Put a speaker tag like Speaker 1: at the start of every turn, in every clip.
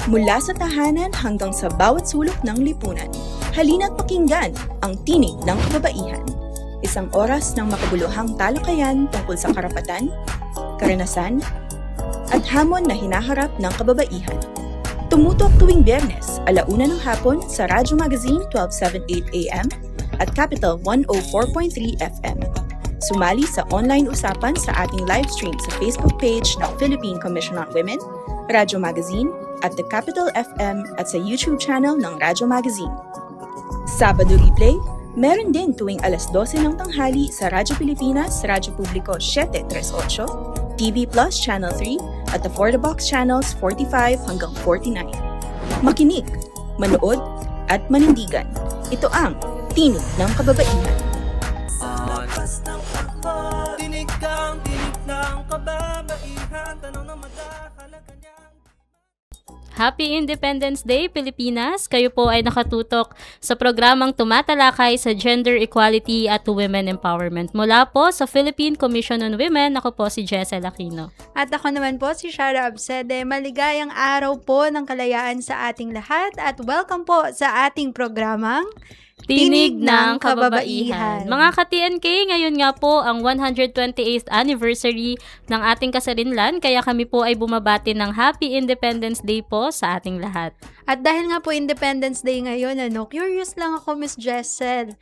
Speaker 1: Mula sa tahanan hanggang sa bawat sulok ng lipunan, halina't pakinggan ang tinig ng kababaihan. Isang oras ng makabuluhang talakayan tungkol sa karapatan, karanasan, at hamon na hinaharap ng kababaihan. Tumutok tuwing Biyernes, 1:00 ng hapon sa Radyo Magazine 1278 AM at Capital 104.3 FM. Sumali sa online usapan sa ating live stream sa Facebook page ng Philippine Commission on Women, Radyo Magazine, at The Capital FM at sa YouTube channel ng Radyo Magazine. Sabado replay, meron din tuwing 12:00 ng tanghali sa Radyo Pilipinas, Radyo Publiko 738, TV Plus Channel 3 at the For the Box Channels 45 hanggang 49. Makinig, manood, at manindigan. Ito ang Tinig ng Kababaihan.
Speaker 2: Lakas ng pagpag, tinig kang tinig ng kababaihan, tanong na madahalaga niyang.
Speaker 3: Happy Independence Day, Pilipinas! Kayo po ay nakatutok sa programang tumatalakay sa gender equality at women empowerment. Mula po sa Philippine Commission on Women, ako po si Jessel Aquino.
Speaker 4: At ako naman po si Shara Absede. Maligayang araw po ng kalayaan sa ating lahat at welcome po sa ating programang
Speaker 3: Tinig ng Kababaihan. Mga ka-TNK, ngayon nga po ang 128th anniversary ng ating kasarinlan, kaya kami po ay bumabati ng Happy Independence Day po sa ating lahat.
Speaker 4: At dahil nga po Independence Day ngayon, curious lang ako, Miss Jessel.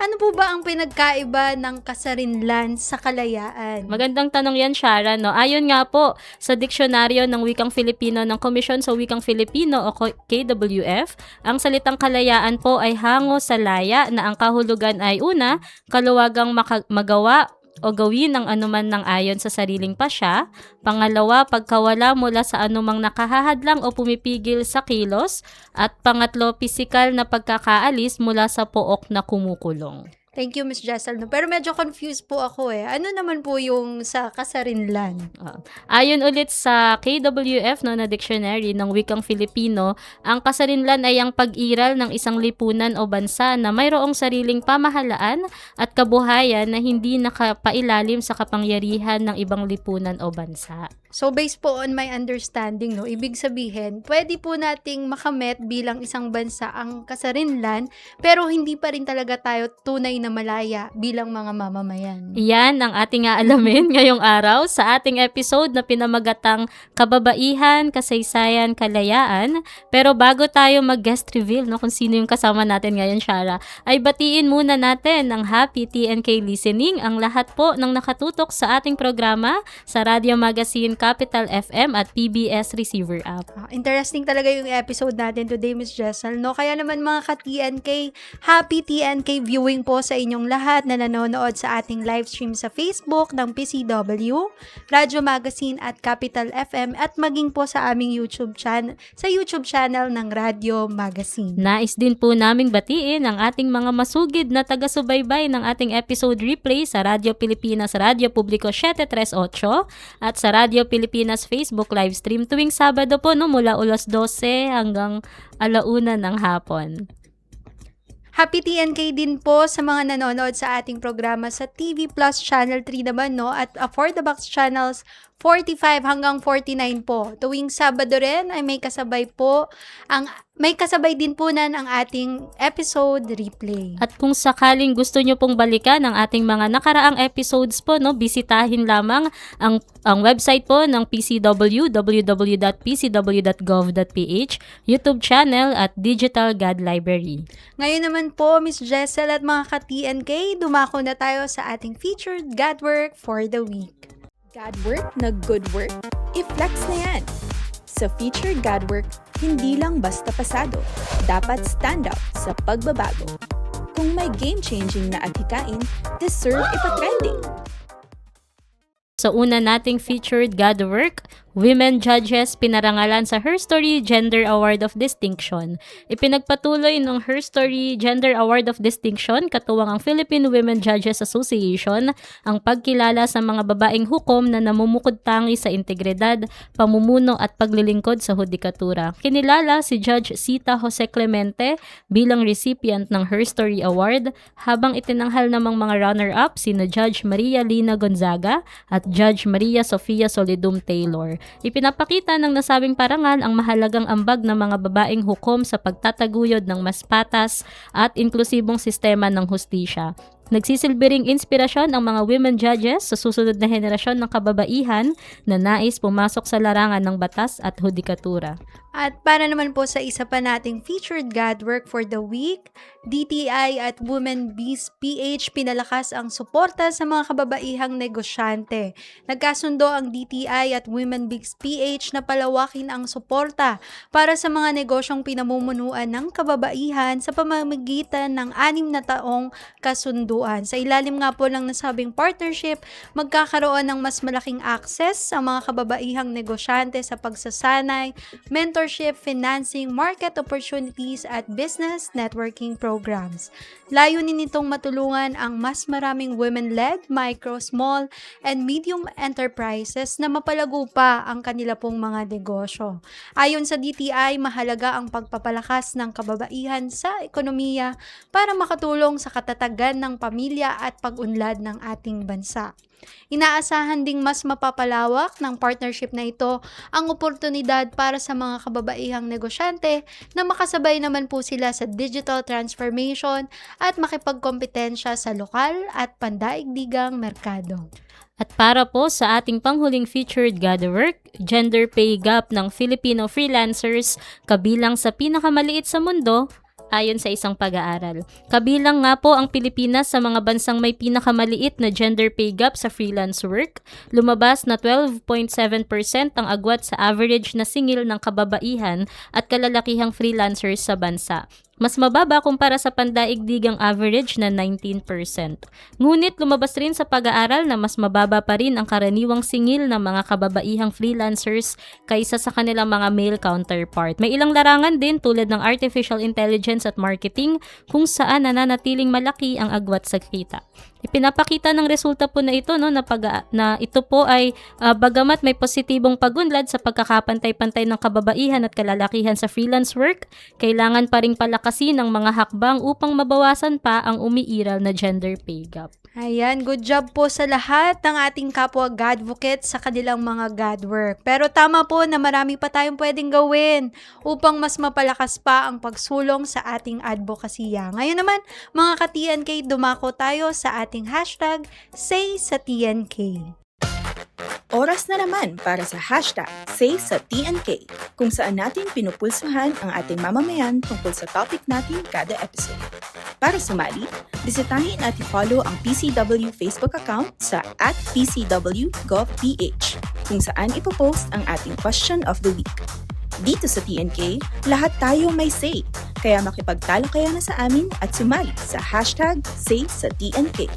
Speaker 4: Ano po ba ang pinagkaiba ng kasarinlan sa kalayaan?
Speaker 3: Magandang tanong yan, Shara. No? Ayon nga po sa diksyonaryo ng Wikang Filipino ng Komisyon sa Wikang Filipino o KWF, ang salitang kalayaan po ay hango sa laya na ang kahulugan ay una, kaluwagang magawa o gawin ang anuman ng ayon sa sariling pasya. Pangalawa, pagkawala mula sa anumang nakahahadlang o pumipigil sa kilos. At pangatlo, pisikal na pagkakaalis mula sa pook na kumukulong.
Speaker 4: Thank you, Miss Jessel. Pero medyo confused po ako eh. Ano naman po yung sa kasarinlan?
Speaker 3: Ayon ulit sa KWF na dictionary ng Wikang Filipino, ang kasarinlan ay ang pag-iral ng isang lipunan o bansa na mayroong sariling pamahalaan at kabuhayan na hindi nakapailalim sa kapangyarihan ng ibang lipunan o bansa.
Speaker 4: So, based po on my understanding, ibig sabihin, pwede po nating makamit bilang isang bansa ang kasarinlan, pero hindi pa rin talaga tayo tunay na malaya bilang mga mamamayan.
Speaker 3: Iyan ang ating aalamin ngayong araw sa ating episode na pinamagatang Kababaihan, Kasaysayan, Kalayaan. Pero bago tayo mag-guest reveal kung sino yung kasama natin ngayon, Shara, ay batiin muna natin ng happy TNK listening ang lahat po ng nakatutok sa ating programa sa Radio Magazine Capital FM at PBS Receiver App.
Speaker 4: Interesting talaga yung episode natin today, Miss Jessel, Kaya naman mga ka-TNK, happy TNK viewing po sa inyong lahat na nanonood sa ating live stream sa Facebook ng PCW, Radyo Magazine at Capital FM at maging po sa aming YouTube channel ng Radyo Magazine.
Speaker 3: Nais din po naming batiin ang ating mga masugid na taga-subaybay ng ating episode replay sa Radyo Pilipinas, Radyo Publiko 738 at sa Radyo Pilipinas Facebook live stream tuwing Sabado po mula 12:00 hanggang 1:00 ng hapon.
Speaker 4: Happy TNK din po sa mga nanonood sa ating programa sa TV Plus Channel 3 naman, at For the Box Channels 45 hanggang 49 po. Tuwing Sabado rin ay may kasabay din po ang ating episode replay.
Speaker 3: At kung sakaling gusto nyo pong balikan ang ating mga nakaraang episodes po, bisitahin lamang ang website po ng PCW, www.pcw.gov.ph, YouTube channel at Digital God Library.
Speaker 4: Ngayon naman po, Miss Jessel at mga ka-TNK, dumako na tayo sa ating featured God Work for the Week.
Speaker 1: God work na good work? I-flex na yan! Sa featured God work, hindi lang basta pasado, dapat stand out sa pagbabago. Kung may game-changing na adhikain, deserve ipatrending.
Speaker 3: Sa una nating featured God Work, Women Judges pinarangalan sa Her Story Gender Award of Distinction. Ipinagpatuloy ng Her Story Gender Award of Distinction katuwang ang Philippine Women Judges Association ang pagkilala sa mga babaeng hukom na namumukod-tangi sa integridad, pamumuno at paglilingkod sa hudikatura. Kinilala si Judge Sita Jose Clemente bilang recipient ng Her Story Award, habang itinanghal namang mga runner-up sina Judge Maria Lina Gonzaga at Judge Maria Sofia Solidum Taylor. Ipinapakita ng nasabing parangal ang mahalagang ambag ng mga babaeng hukom sa pagtataguyod ng mas patas at inklusibong sistema ng hustisya. Nagsisilbi ring inspirasyon ang mga women judges sa susunod na henerasyon ng kababaihan na nais pumasok sa larangan ng batas at hudikatura.
Speaker 4: At para naman po sa isa pa nating featured Godwork for the week, DTI at Women Biz PH pinalakas ang suporta sa mga kababaihang negosyante. Nagkasundo ang DTI at Women Biz PH na palawakin ang suporta para sa mga negosyong pinamumunuan ng kababaihan sa pamamagitan ng 6 na taong kasunduan. Sa ilalim nga po ng nasabing partnership, magkakaroon ng mas malaking access sa mga kababaihang negosyante sa pagsasanay, mentorship, financing, market opportunities at business networking programs. Layunin nitong matulungan ang mas maraming women-led, micro, small, and medium enterprises na mapalago pa ang kanila pong mga negosyo. Ayon sa DTI, mahalaga ang pagpapalakas ng kababaihan sa ekonomiya para makatulong sa katatagan ng pamilya at pag-unlad ng ating bansa. Inaasahan ding mas mapapalawak ng partnership na ito ang oportunidad para sa mga kababaihang negosyante na makasabay naman po sila sa digital transformation at makipagkompetensya sa lokal at pandaigdigang merkado.
Speaker 3: At para po sa ating panghuling featured Godwork, gender pay gap ng Filipino freelancers kabilang sa pinakamaliit sa mundo. Ayon sa isang pag-aaral. Kabilang nga po ang Pilipinas sa mga bansang may pinakamaliit na gender pay gap sa freelance work. Lumabas na 12.7% ang agwat sa average na singil ng kababaihan at kalalakihang freelancers sa bansa. Mas mababa kumpara sa pandaigdigang average na 19%. Ngunit lumabas rin sa pag-aaral na mas mababa pa rin ang karaniwang singil ng mga kababaihang freelancers kaysa sa kanilang mga male counterpart. May ilang larangan din tulad ng artificial intelligence at marketing kung saan nananatiling malaki ang agwat sa kita. Ipinapakita ng resulta po na ito na ito po ay bagamat may positibong pagunlad sa pagkakapantay-pantay ng kababaihan at kalalakihan sa freelance work, kailangan pa ring palakasin ng mga hakbang upang mabawasan pa ang umiiral na gender pay gap.
Speaker 4: Ayan, good job po sa lahat ng ating kapwa Godvocates sa kanilang mga Godwork. Pero tama po na marami pa tayong pwedeng gawin upang mas mapalakas pa ang pagsulong sa ating advokasya. Ngayon naman, mga ka-TNK, dumako tayo sa ating hashtag #SaySaTNK.
Speaker 1: Oras na naman para sa hashtag #SaySaTNK, kung saan natin pinupulsuhan ang ating mamamayan tungkol sa topic natin kada episode. Para sumali, bisitahin at i-follow ang PCW Facebook account sa @PCW.gov.ph, kung saan ipopost ang ating question of the week. Dito sa TNK, lahat tayo may say, kaya makipagtalo kayo na sa amin at sumali sa hashtag #SaySaTNK.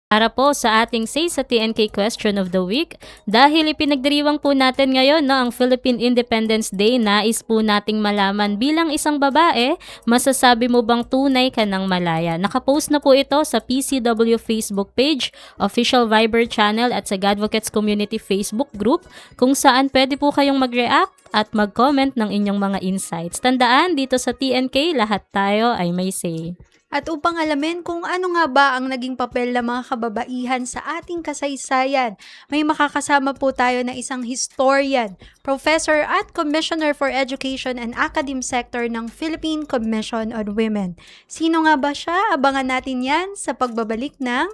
Speaker 3: Para po sa ating Say sa TNK Question of the Week, dahil ipinagdiriwang po natin ngayon ang Philippine Independence Day, nais po nating malaman bilang isang babae, masasabi mo bang tunay ka ng malaya? Nakapost na po ito sa PCW Facebook page, official Viber channel at sa Godvocates Community Facebook group kung saan pwede po kayong mag-react at mag-comment ng inyong mga insights. Tandaan, dito sa TNK, lahat tayo ay may say.
Speaker 4: At upang alamin kung ano nga ba ang naging papel ng mga kababaihan sa ating kasaysayan, may makakasama po tayo na isang historian, professor at commissioner for education and academe sector ng Philippine Commission on Women. Sino nga ba siya? Abangan natin yan sa pagbabalik ng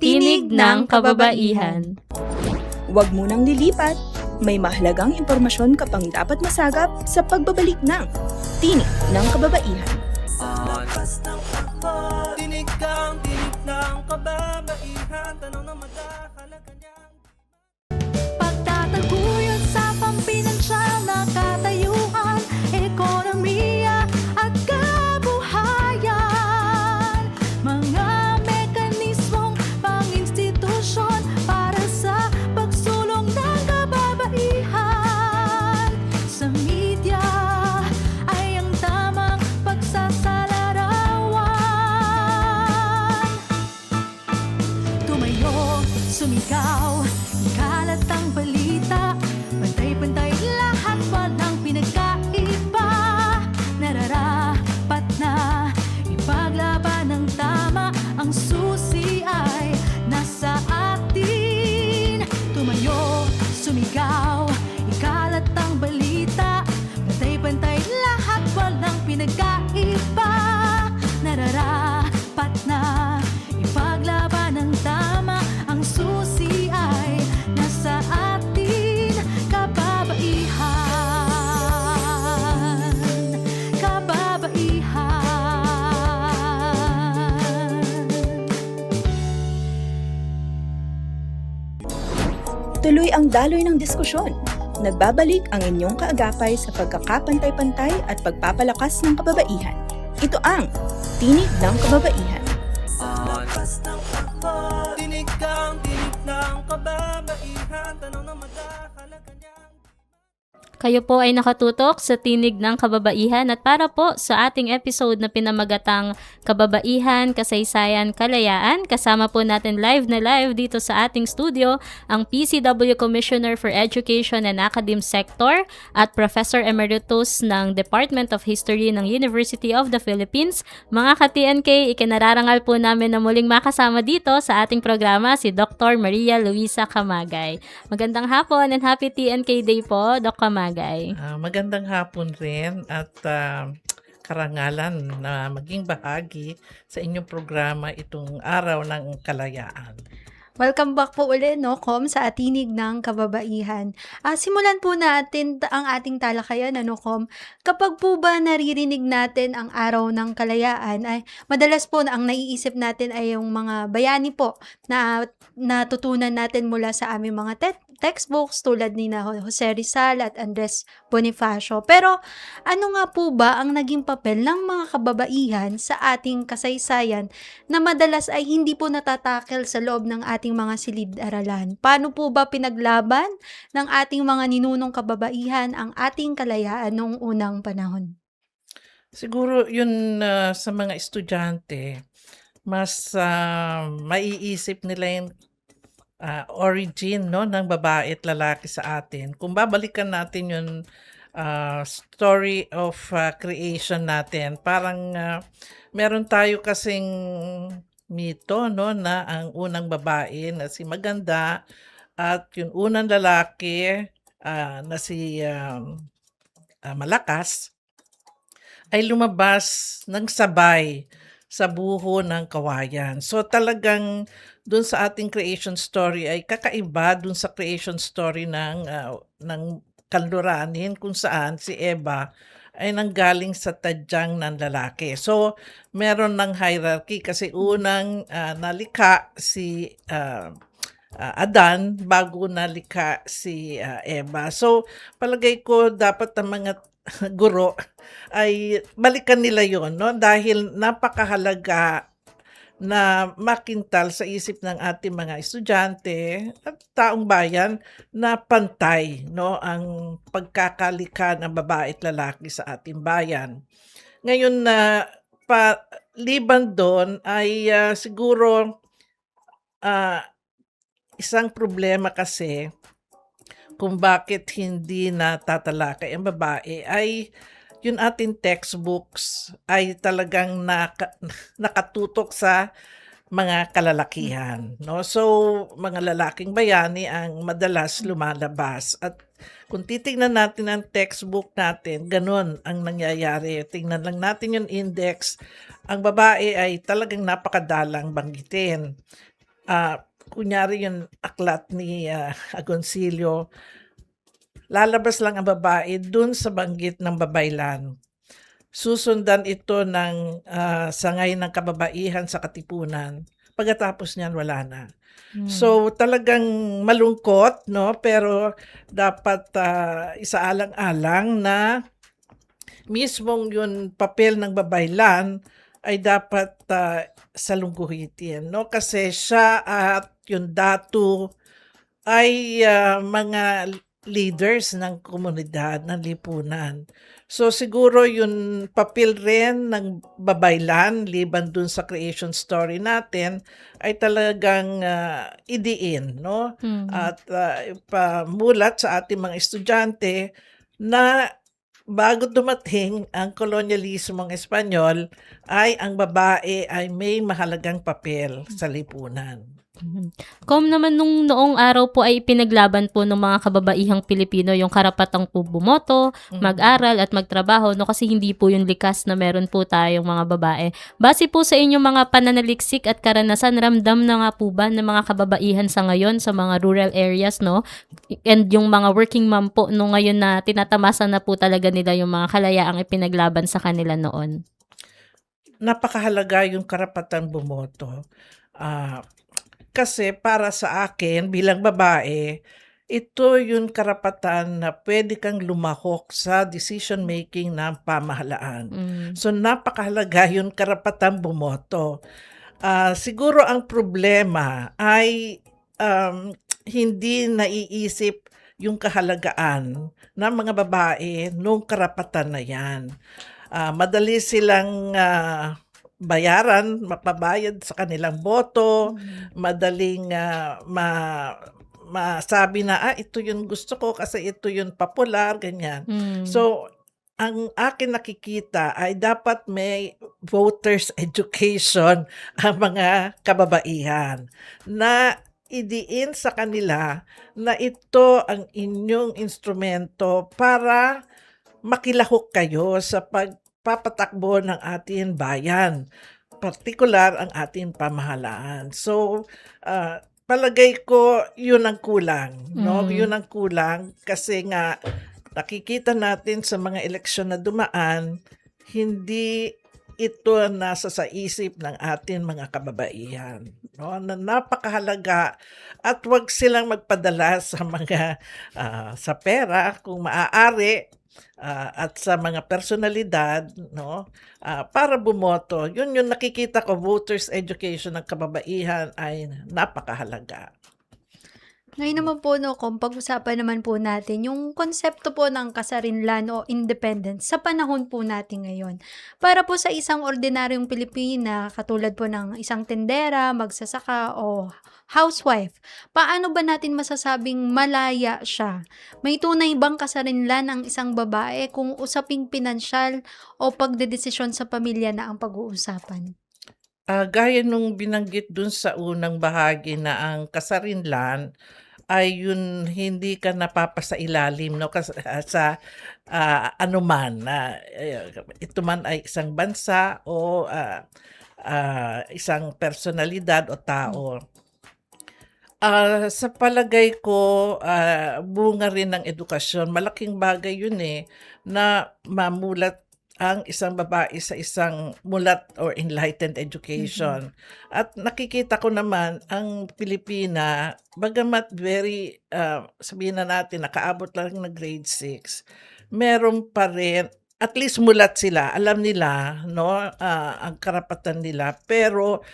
Speaker 3: Tinig ng Kababaihan.
Speaker 1: Huwag munang lilipat, may mahalagang impormasyon ka pang dapat masagap sa pagbabalik ng Tinig ng Kababaihan.
Speaker 2: Lakas ng takbo, tinig kang tinig ng kababaihan, tanong na madahalaga niyang
Speaker 5: Pagtataguyod sa pampinansyal na katayuan, ekonomiya at kabuhayan. Mga mekanismong pang-institusyon para sa pagsulong ng kababaihan. Sa media ay ang tamang pagsasalarawan. Tumayo
Speaker 1: Tuloy ang daloy ng diskusyon. Nagbabalik ang inyong kaagapay sa pagkakapantay-pantay at pagpapalakas ng kababaihan. Ito ang Tinig ng Kababaihan.
Speaker 2: Lakas ng takbo, tinig kang tinig ng kababaihan. Tanong na madahalaga niyang
Speaker 3: Kayo po ay nakatutok sa Tinig ng Kababaihan at para po sa ating episode na pinamagatang Kababaihan, Kasaysayan, Kalayaan, kasama po natin live na live dito sa ating studio ang PCW Commissioner for Education and Academe Sector at Professor Emeritus ng Department of History ng University of the Philippines. Mga ka-TNK, ikinararangal po namin na muling makasama dito sa ating programa si Dr. Maria Luisa Camagay. Magandang hapon and happy TNK Day po, Doc Camagay.
Speaker 6: Magandang hapon rin at karangalan na maging bahagi sa inyong programa itong Araw ng Kalayaan.
Speaker 4: Welcome back po ulit, no, Com, sa Tinig ng Kababaihan. Simulan po natin ang ating talakayan, ano, Com. Kapag po ba naririnig natin ang Araw ng Kalayaan, ay madalas po ang naiisip natin ay yung mga bayani po na natutunan natin mula sa aming mga textbooks tulad ni na Jose Rizal at Andres Bonifacio. Pero ano nga po ba ang naging papel ng mga kababaihan sa ating kasaysayan na madalas ay hindi po natatakel sa loob ng ating mga silid-aralan? Paano po ba pinaglaban ng ating mga ninunong kababaihan ang ating kalayaan noong unang panahon?
Speaker 6: Siguro yun sa mga estudyante, mas maiisip nila yung origin, no, ng babae at lalaki sa atin. Kung babalikan natin yung story of creation natin, parang meron tayo kasing mito, no, na ang unang babae na si Maganda at yung unang lalaki na si Malakas ay lumabas ng sabay sa buho ng kawayan. So talagang dun sa ating creation story ay kakaiba dun sa creation story ng kanluranin kung saan si Eva ay nanggaling sa tadyang ng lalaki. So meron ng hierarchy kasi unang nalikha si Adan bago nalikha si Eva. So palagay ko dapat ang mga guro ay balikan nila yon, no, dahil napakahalaga na makintal sa isip ng ating mga estudyante at taong bayan na pantay, no, ang pagkakalikha ng babae at lalaki sa ating bayan. Ngayon na liban doon ay siguro isang problema kasi kung bakit hindi natatalakay ang babae ay yung ating textbooks ay talagang nakatutok sa mga kalalakihan, no? So mga lalaking bayani ang madalas lumalabas at kung titingnan natin ang textbook natin, ganun ang nangyayari. Tingnan lang natin yung index. Ang babae ay talagang napakadalang banggitin. Kunyari yung aklat ni Agoncillo, lalabas lang ang babae dun sa banggit ng babaylan. Susundan ito ng sangay ng kababaihan sa katipunan. Pagkatapos niyan, wala na. So talagang malungkot, no? Pero dapat isaalang-alang na mismong yung papel ng babaylan ay dapat salungguhitin, no? Kasi siya at yung datu ay mga leaders ng komunidad, ng lipunan. So siguro yung papel rin ng babaylan, liban dun sa creation story natin, ay talagang idiin, no? At pamulat sa ating mga estudyante na bago dumating ang kolonyalismong Espanyol, ay ang babae ay may mahalagang papel sa lipunan.
Speaker 3: Com, naman nung noong araw po ay pinaglaban po ng mga kababaihang Pilipino yung karapatang po bumoto, mag-aral at magtrabaho, no, kasi hindi po yung likas na meron po tayong mga babae. Base po sa inyong mga pananaliksik at karanasan, ramdam na nga po ba ng mga kababaihan sa ngayon sa mga rural areas, no? And yung mga working mom po no ngayon na tinatamasa na po talaga nila yung mga kalayaang ipinaglaban sa kanila noon.
Speaker 6: Napakahalaga yung karapatang bumoto. Kasi para sa akin bilang babae, ito yung karapatan na pwede kang lumahok sa decision making ng pamahalaan. So napakahalaga yung karapatan bumoto. Siguro ang problema ay hindi naiisip yung kahalagaan ng mga babae nung karapatan na yan. Madali silang mapabayad sa kanilang boto, madaling masabi na, ito yung gusto ko kasi ito yung popular, ganyan. So, ang akin nakikita ay dapat may voters education ang mga kababaihan na idiin sa kanila na ito ang inyong instrumento para makilahok kayo sa pagpapatakbo ng ating bayan, partikular ang ating pamahalaan. So, palagay ko yun ang kulang, no? Yun ang kulang kasi nga nakikita natin sa mga eleksyon na dumaan, hindi ito nasa sa isip ng ating mga kababaihan, no? Na napakahalaga at wag silang magpadala sa mga sa pera kung maaari at sa mga personalidad, no? Para bumoto. Yun yung nakikita ko, voters education ng kababaihan ay napakahalaga.
Speaker 4: Ngayon naman po, no, kung pag-usapan naman po natin yung konsepto po ng kasarinlan o independence sa panahon po natin ngayon. Para po sa isang ordinaryong Pilipina, katulad po ng isang tendera, magsasaka o housewife, paano ba natin masasabing malaya siya? May tunay bang kasarinlan ang isang babae kung usaping pinansyal o pagdedesisyon sa pamilya na ang pag-uusapan?
Speaker 6: Gaya nung binanggit dun sa unang bahagi na ang kasarinlan ay yun hindi ka napapasailalim, no, sa anuman na ito man ay isang bansa o isang personalidad o tao. Sa palagay ko, bunga rin ng edukasyon. Malaking bagay yun na mamulat ang isang babae sa isang mulat or enlightened education. At nakikita ko naman ang Pilipina, bagamat very, sabihin na natin, nakaabot lang ng grade 6, meron pa rin, at least mulat sila, alam nila, no, ang karapatan nila, pero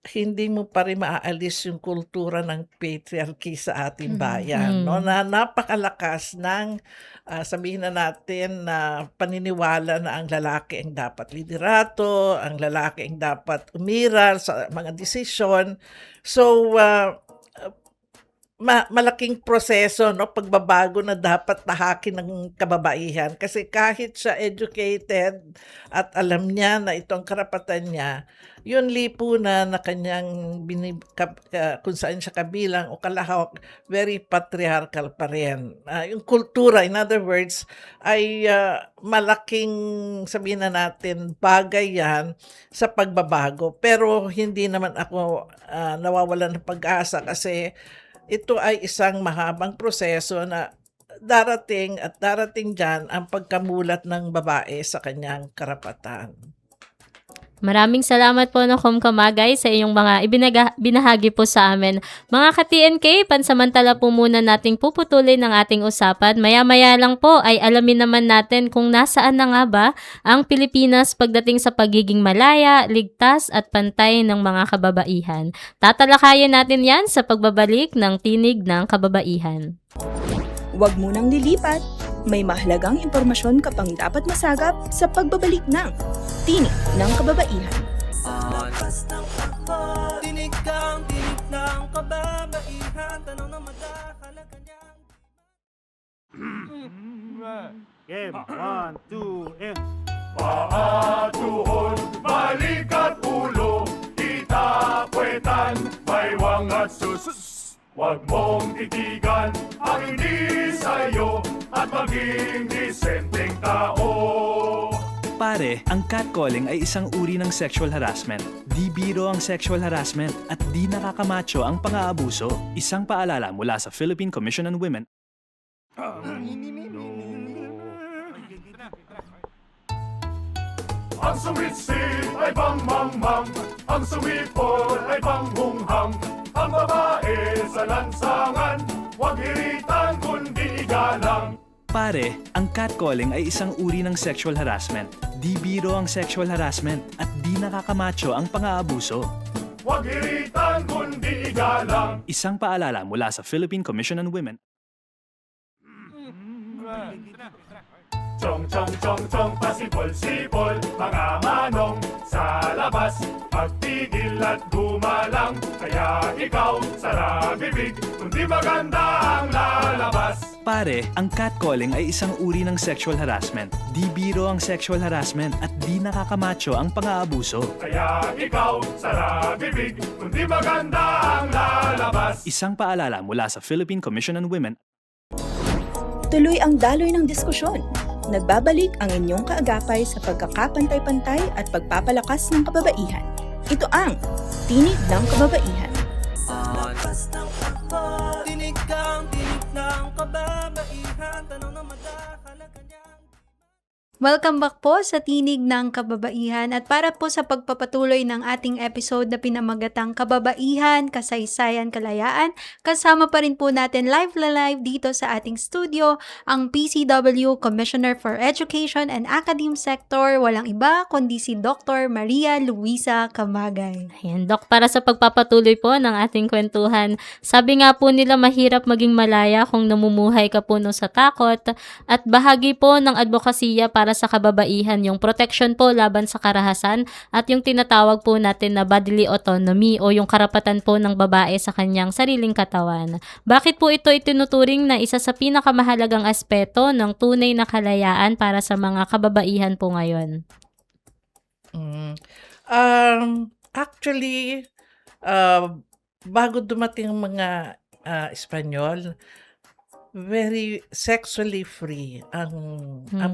Speaker 6: hindi mo pa rin maaalis yung kultura ng patriarchy sa ating bayan, no, na napakalakas ng sabihin na natin na paniniwala na ang lalaki ang dapat liderato, ang lalaki ang dapat umiral sa mga desisyon. So malaking proseso, no, pagbabago na dapat tahakin ng kababaihan kasi kahit siya educated at alam niya na ito ang karapatan niya, yun lipunan na kanyang kung saan siya kabilang o kalahok, very patriarchal pa rin. Yung kultura, in other words, ay malaking, sabihin na natin, bagay yan sa pagbabago. Pero hindi naman ako nawawalan ng pag-asa kasi ito ay isang mahabang proseso na darating dyan ang pagkamulat ng babae sa kanyang karapatan.
Speaker 3: Maraming salamat po no Kamagay sa iyong mga binahagi po sa amin. Mga ka-TNK, pansamantala po muna nating puputulin ang ating usapan. Maya-maya lang po ay alamin naman natin kung nasaan na nga ba ang Pilipinas pagdating sa pagiging malaya, ligtas at pantay ng mga kababaihan. Tatalakayin natin yan sa pagbabalik ng Tinig ng Kababaihan.
Speaker 1: Huwag munang lilipat. May mahalagang impormasyon ka pang dapat masagap sa pagbabalik ng Tinig ng Kababaihan.
Speaker 2: Lakas ng takbo, tinig kang tinig ng kababaihan. Tanong na madahalaga niyang
Speaker 7: Game, 1, 2, and...
Speaker 8: Paatuhon, balik at ulo, itapwetan, may wangat sus. Huwag mong titigan ang hindi sa'yo at maging disenteng tao.
Speaker 9: Pare, ang catcalling ay isang uri ng sexual harassment. Di biro ang sexual harassment at di nakakamacho ang pang-aabuso. Isang paalala mula sa Philippine Commission on Women.
Speaker 8: Ang sumit-sit ay bang-mang-mang, ang sumipol ay bang-hung-hang, ang babae sa lansangan Huwag iritan kundi igalang.
Speaker 9: Pare, ang catcalling ay isang uri ng sexual harassment. Di biro ang sexual harassment at di nakakamacho ang pang-aabuso.
Speaker 8: Huwag iritan kundi igalang.
Speaker 9: Isang paalala mula sa Philippine Commission on Women.
Speaker 8: Chong chong chong chong pasipol-sipol mga manong sa labas pagtigil at gumalang kaya ikaw sara bibig kundi maganda ang lalabas.
Speaker 9: Pare, ang catcalling ay isang uri ng sexual harassment. Di biro ang sexual harassment at di nakakamacho ang pang-aabuso.
Speaker 8: Kaya ikaw sara bibig kundi maganda ang lalabas.
Speaker 9: Isang paalala mula sa Philippine Commission on Women.
Speaker 1: Tuloy ang daloy ng diskusyon. Nagbabalik ang inyong kaagapay sa pagkakapantay-pantay at pagpapalakas ng kababaihan. Ito ang Tinig ng Kababaihan.
Speaker 2: Malakas ng takbo, tinig kang tinig ng kababaihan. Tanong na madahalaga niyang
Speaker 4: Welcome back po sa Tinig ng Kababaihan at para po sa pagpapatuloy ng ating episode na pinamagatang Kababaihan, Kasaysayan, Kalayaan, kasama pa rin po natin live dito sa ating studio ang PCW Commissioner for Education and Academe Sector, walang iba kundi si Dr. Maria Luisa Camagay.
Speaker 3: Ayan, Dok, para sa pagpapatuloy po ng ating kwentuhan, sabi nga po nila mahirap maging malaya kung namumuhay ka po no sa takot at bahagi po ng advokasya para sa kababaihan yung protection po laban sa karahasan at yung tinatawag po natin na bodily autonomy o yung karapatan po ng babae sa kanyang sariling katawan. Bakit po ito itinuturing na isa sa pinakamahalagang aspeto ng tunay na kalayaan para sa mga kababaihan po ngayon?
Speaker 6: Actually, bago dumating ang mga Espanyol, very sexually free ang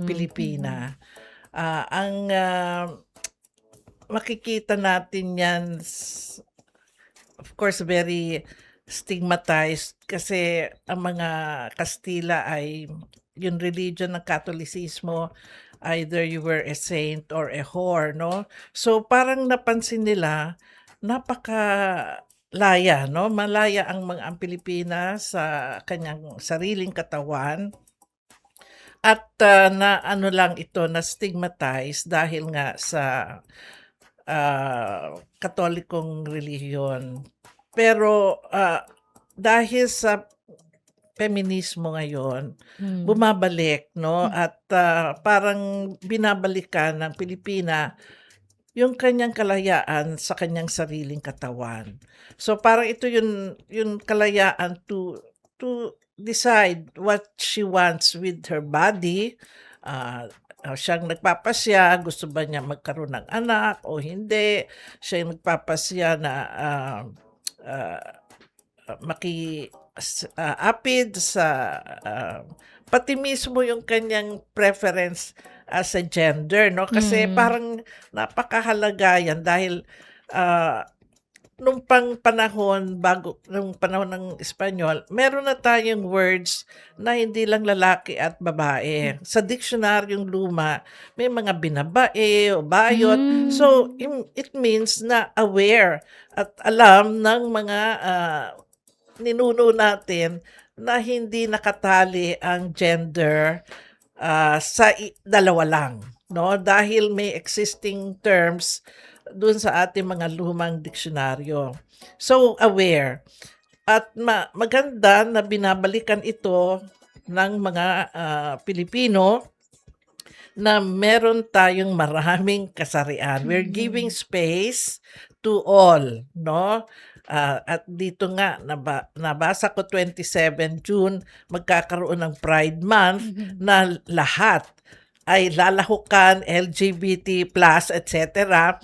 Speaker 6: Pilipina. Ang makikita natin yan, of course, very stigmatized kasi ang mga Kastila ay yung religion ng Katolisismo, either you were a saint or a whore, no? So parang napansin nila, laya, no? Malaya ang Pilipinas sa kanyang sariling katawan. At na ano lang ito, na stigmatized dahil nga sa Katolikong relihiyon. Pero dahil sa feminismo ngayon, bumabalik, no? At parang binabalikan ng Pilipina yung kanyang kalayaan sa kanyang sariling katawan. So parang ito yung kalayaan to decide what she wants with her body. Siyang nagpapasya, gusto ba niya magkaroon ng anak o hindi. Siya yung nagpapasya na maki-apid sa pati mismo yung kanyang preference as a gender, no? Kasi parang napakahalaga yan dahil nung panahon ng Espanyol, meron na tayong words na hindi lang lalaki at babae. Sa diksionaryong luma, may mga binabae o bayot. So, it means na aware at alam ng mga ninuno natin na hindi nakatali ang gender sa dalawa lang, no? Dahil may existing terms dun sa ating mga lumang diksyonaryo. So, aware. At maganda na binabalikan ito ng mga Pilipino na meron tayong maraming kasarian. We're giving space to all, no? At dito nga, nabasa ko 27 June, magkakaroon ng Pride Month na lahat ay lalahukan, LGBT+, etc.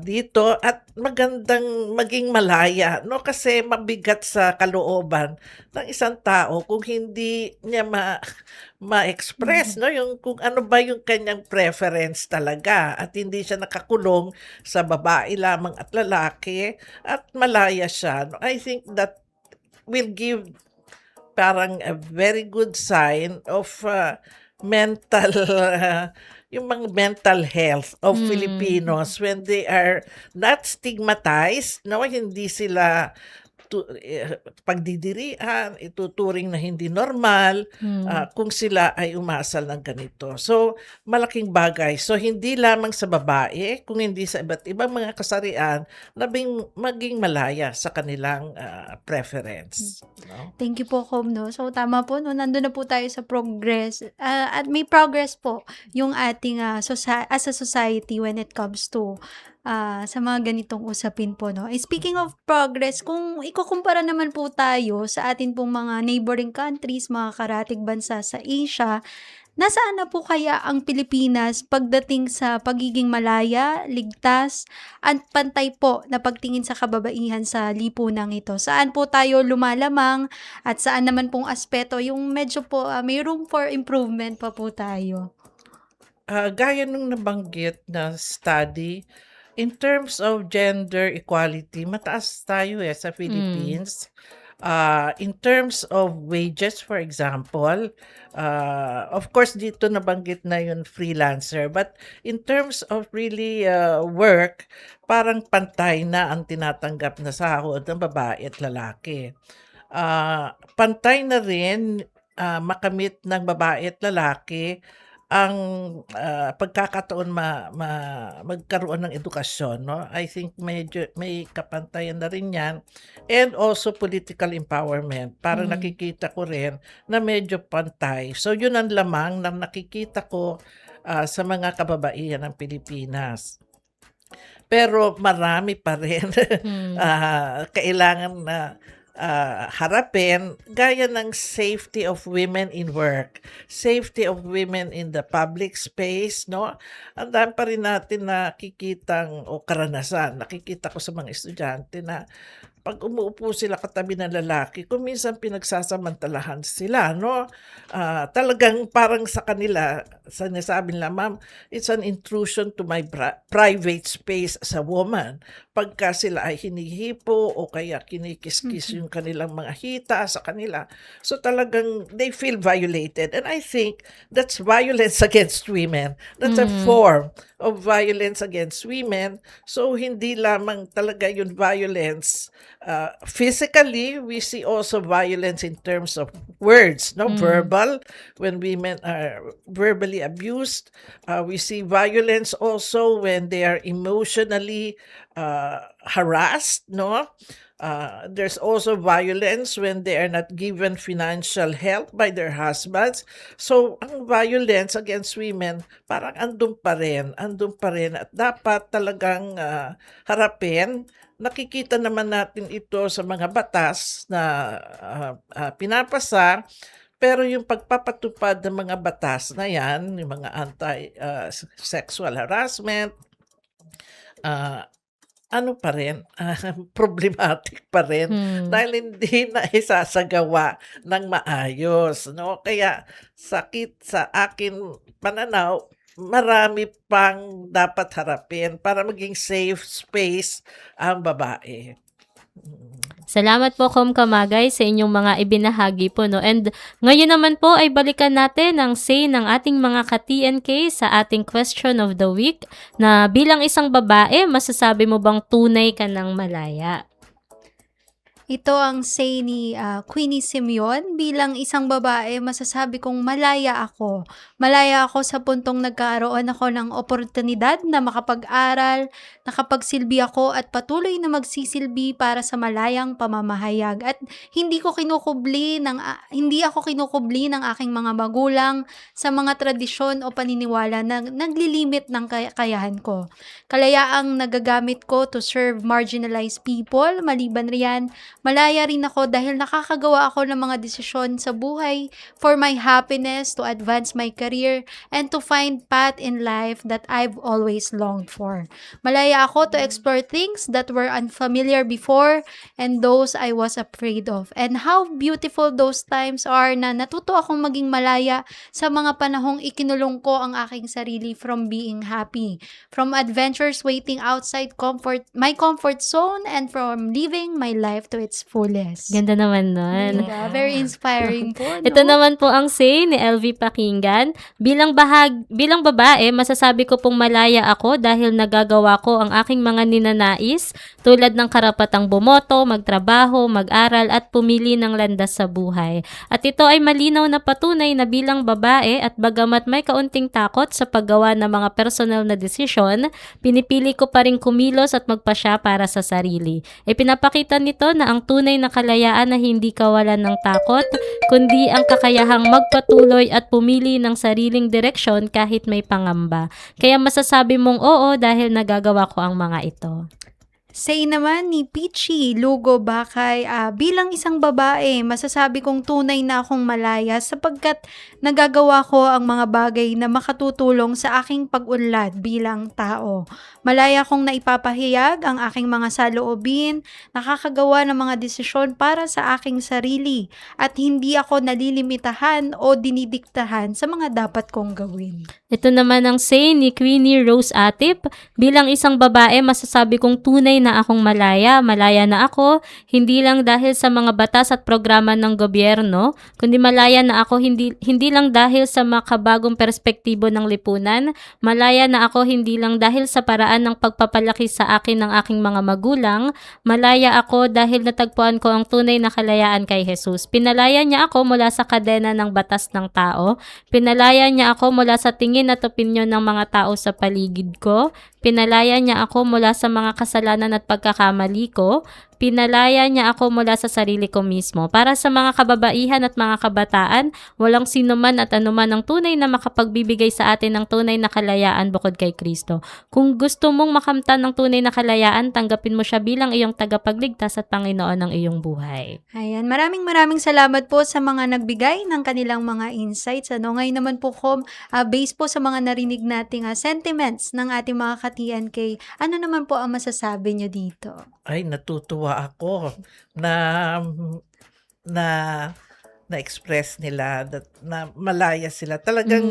Speaker 6: Dito at magandang maging malaya, no? Kasi mabigat sa kalooban ng isang tao kung hindi niya ma-express, no? Yung kung ano ba yung kanyang preference talaga at hindi siya nakakulong sa babae lamang at lalaki at malaya siya. No? I think that will give parang a very good sign of mental yung mga mental health of Filipinos when they are not stigmatized, no, hindi sila pagdidirian, ituturing na hindi normal kung sila ay umasal ng ganito. So, malaking bagay. So, hindi lamang sa babae, kung hindi sa iba't ibang mga kasarian na maging malaya sa kanilang preference. No?
Speaker 4: Thank you po, Kom, no? So, tama po, no? Nandun na po tayo sa progress. At may progress po yung ating as a society when it comes to sa mga ganitong usapin po, no? Speaking of progress, kung ikukumpara naman po tayo sa atin pong mga neighboring countries, mga karatig bansa sa Asia, nasaan na po kaya ang Pilipinas pagdating sa pagiging malaya, ligtas, at pantay po na pagtingin sa kababaihan sa lipunang ito? Saan po tayo lumalamang at saan naman pong aspeto yung medyo po may room for improvement pa po tayo?
Speaker 6: Gaya nung nabanggit na study, in terms of gender equality, mataas tayo sa Philippines. In terms of wages, for example, of course, dito nabanggit na yung freelancer. But in terms of really work, parang pantay na ang tinatanggap na sahod ng babae at lalaki. Pantay na rin makamit ng babae at lalaki ang pagkakataon magkaroon ng edukasyon, no? I think medyo may kapantayan na rin yan. And also political empowerment. Parang nakikita ko rin na medyo pantay. So yun ang lamang na nakikita ko sa mga kababaihan ng Pilipinas. Pero marami pa rin kailangan na harapin, gaya ng safety of women in work, safety of women in the public space, no? Ang dami pa rin natin nakikitang o karanasan, nakikita ko sa mga estudyante na pag umuupo sila katabi ng lalaki, kung minsan pinagsasamantalahan sila, no? Talagang parang sa kanila, sinasabi nila, ma'am, it's an intrusion to my private space as a woman. Pagka sila ay hinihipo o kaya kinikis-kis yung kanilang mga hita sa kanila. So talagang they feel violated. And I think that's violence against women. That's a form of violence against women. So hindi lamang talaga yung violence physically, we see also violence in terms of words, no? Verbal, when women are verbally abused. We see violence also when they are emotionally harassed, no? There's also violence when they are not given financial help by their husbands. So, ang violence against women, parang andun pa rin at dapat talagang harapin. Nakikita naman natin ito sa mga batas na pinapasa, pero yung pagpapatupad ng mga batas na yan, yung mga anti-sexual harassment, pa rin, problematic pa rin dahil hindi na isasagawa ng maayos, no? Kaya sa akin pananaw, marami pang dapat harapin para maging safe space ang babae.
Speaker 3: Salamat po, Kom Kamagay, sa inyong mga ibinahagi po, no? And ngayon naman po ay balikan natin ang say ng ating mga ka-TNK sa ating question of the week na bilang isang babae, masasabi mo bang tunay ka ng malaya?
Speaker 4: Ito ang say ni Queenie Simeon. Bilang isang babae, masasabi kong malaya ako. Malaya ako sa puntong nagkaroon ako ng oportunidad na makapag-aral, nakapagsilbi ako at patuloy na magsisilbi para sa malayang pamamahayag. At hindi ako kinukubli ng aking mga magulang sa mga tradisyon o paniniwala na naglilimit ng kakayahan ko. Kalayaang nagagamit ko to serve marginalized people. Maliban riyan, malaya rin ako dahil nakakagawa ako ng mga desisyon sa buhay for my happiness, to advance my career, and to find path in life that I've always longed for. Malaya ako to explore things that were unfamiliar before and those I was afraid of. And how beautiful those times are na natuto akong maging malaya sa mga panahong ikinulong ko ang aking sarili from being happy, from adventures waiting outside my comfort zone, and from living my life to its its fullest.
Speaker 3: Ganda naman nun.
Speaker 4: Diba? Very inspiring po, no?
Speaker 3: Ito naman po ang say ni LV Pakinggan. Bilang babae, masasabi ko pong malaya ako dahil nagagawa ko ang aking mga ninanais tulad ng karapatang bumoto, magtrabaho, mag-aral at pumili ng landas sa buhay. At ito ay malinaw na patunay na bilang babae at bagamat may kaunting takot sa paggawa ng mga personal na desisyon, pinipili ko pa rin kumilos at magpasya para sa sarili. Ipinapakita nito na ang tunay na kalayaan na hindi kawalan ng takot, kundi ang kakayahang magpatuloy at pumili ng sariling direksyon kahit may pangamba. Kaya masasabi mong oo dahil nagagawa ko ang mga ito.
Speaker 4: Say naman ni Peachy Lugo Bakay, bilang isang babae, masasabi kong tunay na akong malaya sapagkat nagagawa ko ang mga bagay na makatutulong sa aking pag-unlad bilang tao. Malaya kong naipapahayag ang aking mga saloobin, nakakagawa ng mga desisyon para sa aking sarili at hindi ako nalilimitahan o dinidiktahan sa mga dapat kong gawin.
Speaker 3: Ito naman ang say ni Queenie Rose Atip. Bilang isang babae, masasabi kong tunay na akong malaya. Malaya na ako, hindi lang dahil sa mga batas at programa ng gobyerno, kundi malaya na ako hindi lang dahil sa makabagong perspektibo ng lipunan. Malaya na ako hindi lang dahil sa paraan ng pagpapalaki sa akin ng aking mga magulang. Malaya ako dahil natagpuan ko ang tunay na kalayaan kay Jesus. Pinalaya niya ako mula sa kadena ng batas ng tao. Pinalaya niya ako mula sa tingin at opinyon ng mga tao sa paligid ko. Pinalaya niya ako mula sa mga kasalanan at pagkakamali ko. Pinalaya niya ako mula sa sarili ko mismo. Para sa mga kababaihan at mga kabataan, walang sinuman at anuman ang tunay na makapagbibigay sa atin ng tunay na kalayaan bukod kay Kristo. Kung gusto mong makamtan ng tunay na kalayaan, tanggapin mo siya bilang iyong tagapagligtas at Panginoon ng iyong buhay.
Speaker 4: Ayan, maraming salamat po sa mga nagbigay ng kanilang mga insights. Ngayon naman po, based po sa mga narinig nating sentiments ng ating mga ka-TNK, ano naman po ang masasabi nyo dito?
Speaker 6: Ay, natutuwa ako na na-express nila na malaya sila. Talagang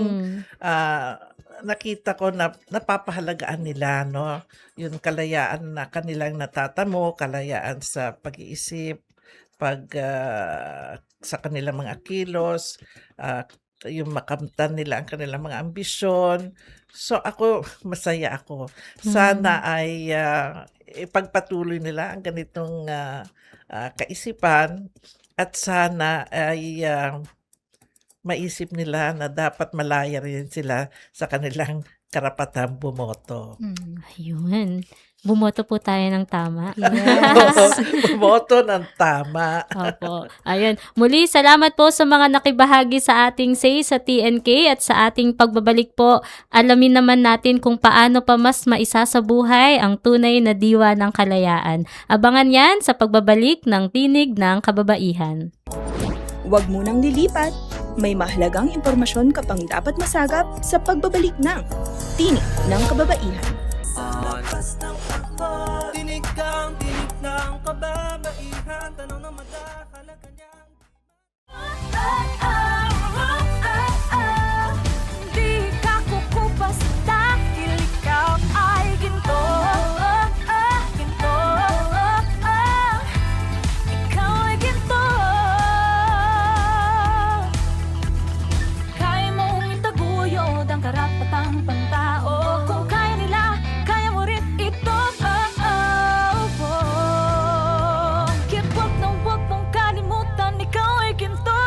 Speaker 6: nakita ko na napapahalagaan nila, no? Yung kalayaan na kanilang natatamo, kalayaan sa pag-iisip, sa kanilang mga kilos, yung makamtan nila ang kanilang mga ambisyon. So ako, masaya ako. Sana ay ipagpatuloy nila ang ganitong kaisipan at sana ay maisip nila na dapat malaya rin sila sa kanilang karapatang bumoto.
Speaker 3: Ayun. Bumoto po tayo ng tama.
Speaker 4: Yes.
Speaker 6: Bumoto ng tama.
Speaker 3: Opo. Ayun. Muli, salamat po sa mga nakibahagi sa ating say sa TNK at sa ating pagbabalik po. Alamin naman natin kung paano pa mas maisasabuhay ang tunay na diwa ng kalayaan. Abangan yan sa pagbabalik ng Tinig ng Kababaihan.
Speaker 1: Huwag munang lilipat. May mahalagang impormasyon ka pang dapat masagap sa pagbabalik ng Tinig ng Kababaihan.
Speaker 2: Lakas ng takbo, tinig kang tinig ng kababaihan. Tanong na madakalaga niyang
Speaker 5: Di ka kukupas dahil ikaw ay ginto. Ginto. Ikaw ay ginto. Kaya mong itaguyod ang karapatang pantao. Kung kaya nila, kaya mo rin ito. Kaya't wag mong kalimutan, ikaw ay ginto.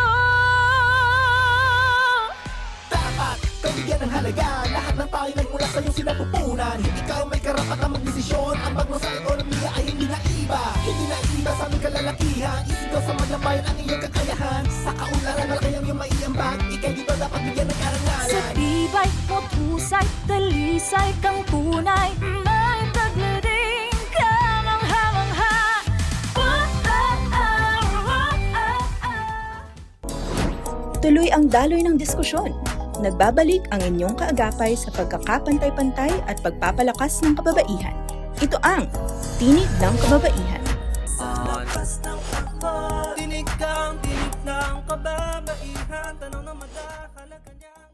Speaker 2: dapat bigyan ng halaga. Lahat ng tayo nagmula sa iyong sinapupunan. Ikaw may karapatang magdesisyon. Ang bagmo sa ekonomiya ay hindi na iba. Hindi na iba sa aming kalalakihan. Isigaw sa maglabayan ang iyong kakayahan. Sa kaunlaran na kayang iyong maiambag. Ikay dito dapat bigyan ng
Speaker 5: Sa
Speaker 2: karangalan.
Speaker 5: tibay mo pusay, talisay kang tunay. May taglading kamangha-mangha.
Speaker 1: Tuloy ang daloy ng diskusyon. Nagbabalik ang inyong kaagapay sa pagkakapantay-pantay at pagpapalakas ng kababaihan. Ito ang Tinig ng Kababaihan.
Speaker 2: Lakas ng takbo, tinig kang tinig ng kababaihan. Tanong na madakalaga niyang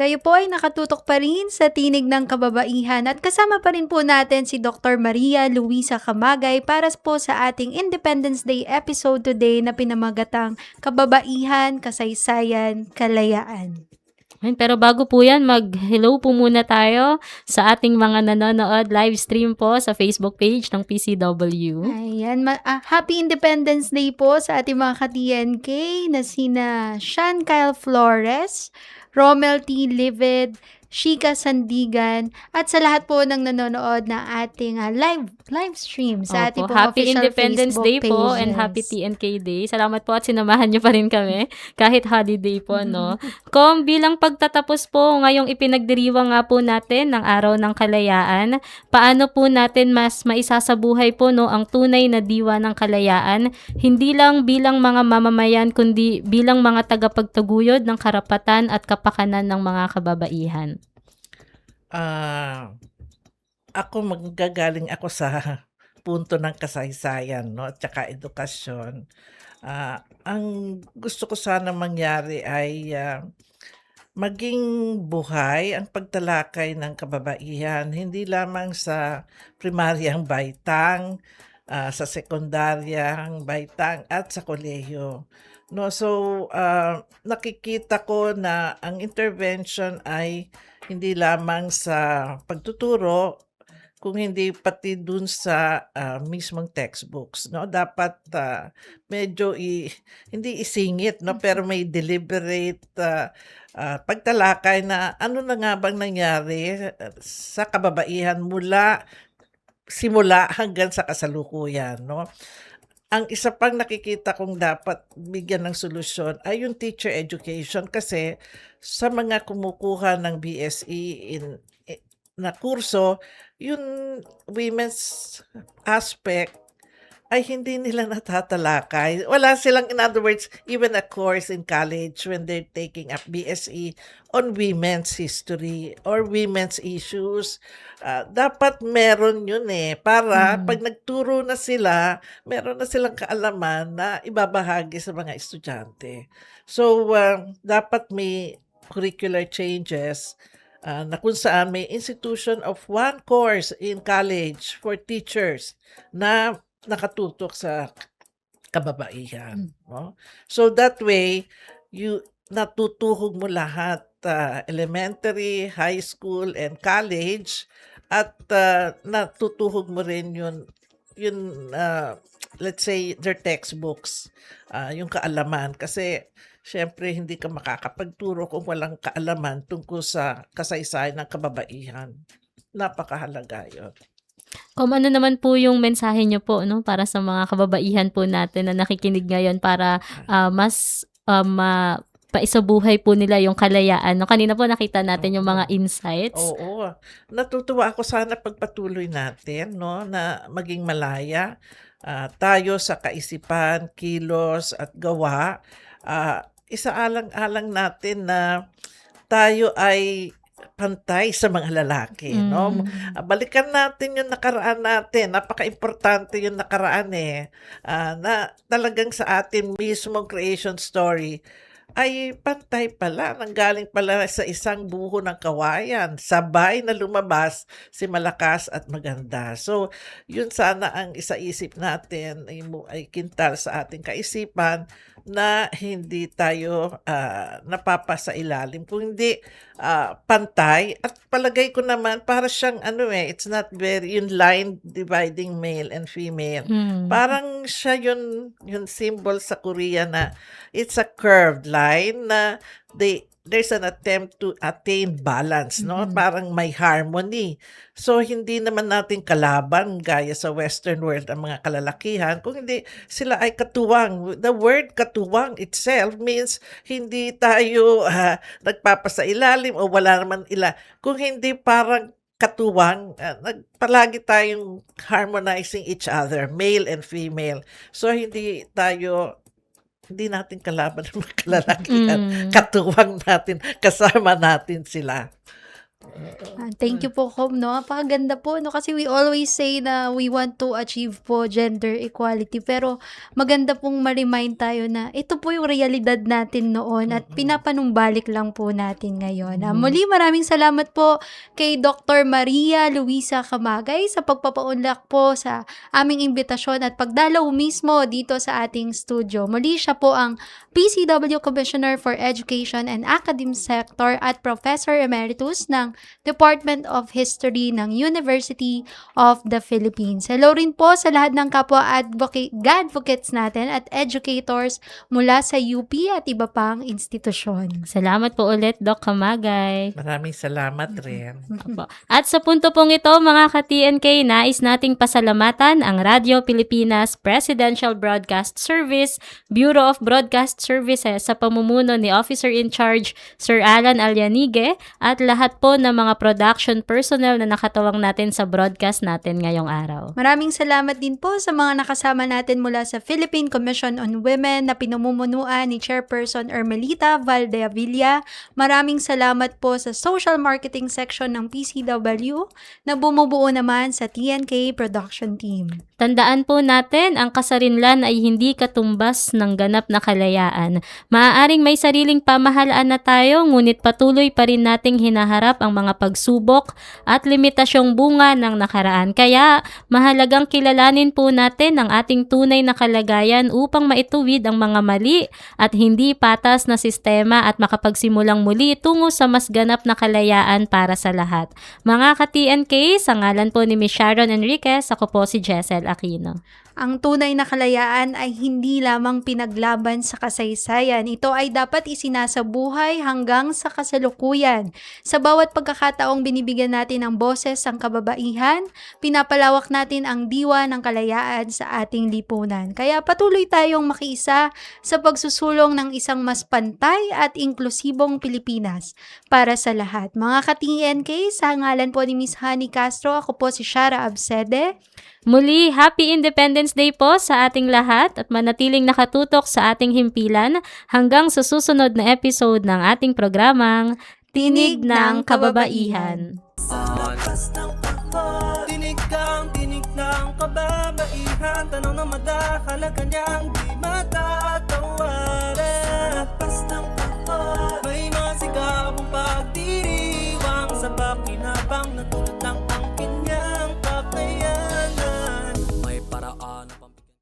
Speaker 4: Kayo po ay nakatutok pa rin sa Tinig ng Kababaihan at kasama pa rin po natin si Dr. Maria Luisa Camagay para po sa ating Independence Day episode today na pinamagatang Kababaihan, Kasaysayan, Kalayaan.
Speaker 3: Ayun, pero bago po yan, mag-hello po muna tayo sa ating mga nanonood live stream po sa Facebook page ng PCW.
Speaker 4: Ayan, Happy Independence Day po sa ating mga ka-TNK na sina Sean Kyle Flores, Romel T. Livid, Shika Sandigan, at sa lahat po ng nanonood ng ating live stream sa ating
Speaker 3: Opo,
Speaker 4: pong
Speaker 3: Happy
Speaker 4: official
Speaker 3: Independence
Speaker 4: Facebook
Speaker 3: Day po and
Speaker 4: pages.
Speaker 3: Happy TNK Day. Salamat po at sinamahan niyo pa rin kami kahit holiday po, no? Kung bilang pagtatapos po, ngayong ipinagdiriwang nga po natin ng Araw ng Kalayaan, paano po natin mas maisasabuhay po, no, ang tunay na diwa ng kalayaan, hindi lang bilang mga mamamayan, kundi bilang mga tagapagtaguyod ng karapatan at kapakanan ng mga kababaihan.
Speaker 6: Ako manggagaling ako sa punto ng kasaysayan, no, at saka edukasyon. Ang gusto ko sana mangyari ay maging buhay ang pagtalakay ng kababaihan, hindi lamang sa primaryang baitang, sa sekundaryang baitang at sa kolehiyo. No, so nakikita ko na ang intervention ay hindi lamang sa pagtuturo, kung hindi pati dun sa mismong textbooks, no? Dapat medyo hindi isingit, no, pero may deliberate pagtalakay na ano na nga bang nangyari sa kababaihan mula simula hanggang sa kasalukuyan, no? Ang isa pang nakikita kong dapat bigyan ng solusyon ay yung teacher education, kasi sa mga kumukuha ng BSE na kurso, yung women's aspect ay hindi nila natatalakay. Wala silang, in other words, even a course in college when they're taking up BSE on women's history or women's issues. Dapat meron yun para pag nagturo na sila, meron na silang kaalaman na ibabahagi sa mga estudyante. So, dapat may curricular changes na kung saan may institution of one course in college for teachers na nakatutok sa kababaihan, no? So that way, natutuhog mo lahat, elementary, high school, and college, at natutuhog mo rin yun let's say their textbooks, yung kaalaman, kasi syempre hindi ka makakapagturo kung walang kaalaman tungkol sa kasaysayan ng kababaihan. Napakahalaga yun.
Speaker 3: Kung ano naman po yung mensahe niyo po, no, para sa mga kababaihan po natin na nakikinig ngayon para mas paisabuhay po nila yung kalayaan. No, kanina po nakita natin yung mga insights.
Speaker 6: Oo. Natutuwa ako, sana pagpatuloy natin, no, na maging malaya tayo sa kaisipan, kilos at gawa. Isaalang-alang natin na tayo ay pantay sa mga lalaki, no? Balikan natin yung nakaraan natin. Napaka-importante yung nakaraan na talagang sa atin mismong creation story ay pantay pala, nanggaling pala sa isang buho ng kawayan, sabay na lumabas si malakas at maganda. So, yun sana ang isaisip natin, ay kintal sa ating kaisipan, na hindi tayo napapasa ilalim, kung hindi pantay. At palagay ko naman, para siyang it's not very, yung line dividing male and female. Parang siya yung symbol sa Korea na it's a curved line na there's an attempt to attain balance, no? Parang may harmony. So, hindi naman natin kalaban gaya sa Western world ang mga kalalakihan, kung hindi sila ay katuwang. The word katuwang itself means hindi tayo nagpapasailalim o wala naman kung hindi parang katuwang, palagi tayong harmonizing each other, male and female. So, hindi natin kalaban ng mga kalalakihan. Katuwang natin, kasama natin sila.
Speaker 4: Thank you po, Kom, no? Napakaganda po, no? Kasi we always say na we want to achieve po gender equality. Pero maganda pong ma-remind tayo na ito po yung realidad natin noon at pinapanumbalik lang po natin ngayon. Muli, maraming salamat po kay Dr. Maria Luisa Camagay sa pagpapaunlak po sa aming imbitasyon at pagdalaw mismo dito sa ating studio. Muli, siya po ang PCW Commissioner for Education and Academic Sector at Professor Emeritus ng Department of History ng University of the Philippines. Hello rin po sa lahat ng kapwa advocates natin at educators mula sa UP at iba pang institusyon.
Speaker 3: Salamat po ulit, Doc Camagay.
Speaker 6: Maraming salamat rin.
Speaker 3: Opo. At sa punto pong ito, mga ka-TNK, nais nating pasalamatan ang Radyo Pilipinas Presidential Broadcast Service, Bureau of Broadcast Services sa pamumuno ni Officer in Charge Sir Alan Alyanige at lahat po ng mga production personnel na nakatawang natin sa broadcast natin ngayong araw.
Speaker 4: Maraming salamat din po sa mga nakasama natin mula sa Philippine Commission on Women na pinamumunuan ni Chairperson Ermelita Valdeavilla. Maraming salamat po sa Social Marketing Section ng PCW na bumubuo naman sa TNK Production Team.
Speaker 3: Tandaan po natin, ang kasarinlan ay hindi katumbas ng ganap na kalayaan. Maaaring may sariling pamahalaan na tayo, ngunit patuloy pa rin nating hinaharap ang mga pagsubok at limitasyong bunga ng nakaraan. Kaya, mahalagang kilalanin po natin ang ating tunay na kalagayan upang maituwid ang mga mali at hindi patas na sistema at makapagsimulang muli tungo sa mas ganap na kalayaan para sa lahat. Mga ka-TNK, sa ngalan po ni Ms. Sharon Enriquez, ako po si Jessel Aquino.
Speaker 4: Ang tunay na kalayaan ay hindi lamang pinaglaban sa kasaysayan. Ito ay dapat isinasabuhay hanggang sa kasalukuyan. Sa bawat pagkakataong binibigyan natin ng boses ang kababaihan, pinapalawak natin ang diwa ng kalayaan sa ating lipunan. Kaya patuloy tayong makiisa sa pagsusulong ng isang mas pantay at inklusibong Pilipinas para sa lahat. Mga ka-TNK, sa ngalan po ni Ms. Honey Castro, ako po si Shara Absede.
Speaker 3: Muli, Happy Independence Day po sa ating lahat at manatiling nakatutok sa ating himpilan hanggang sa susunod na episode ng ating programang Tinig ng Kababaihan.
Speaker 2: Tinig ng kababaihan, tanong na madahalaga niyang di mata at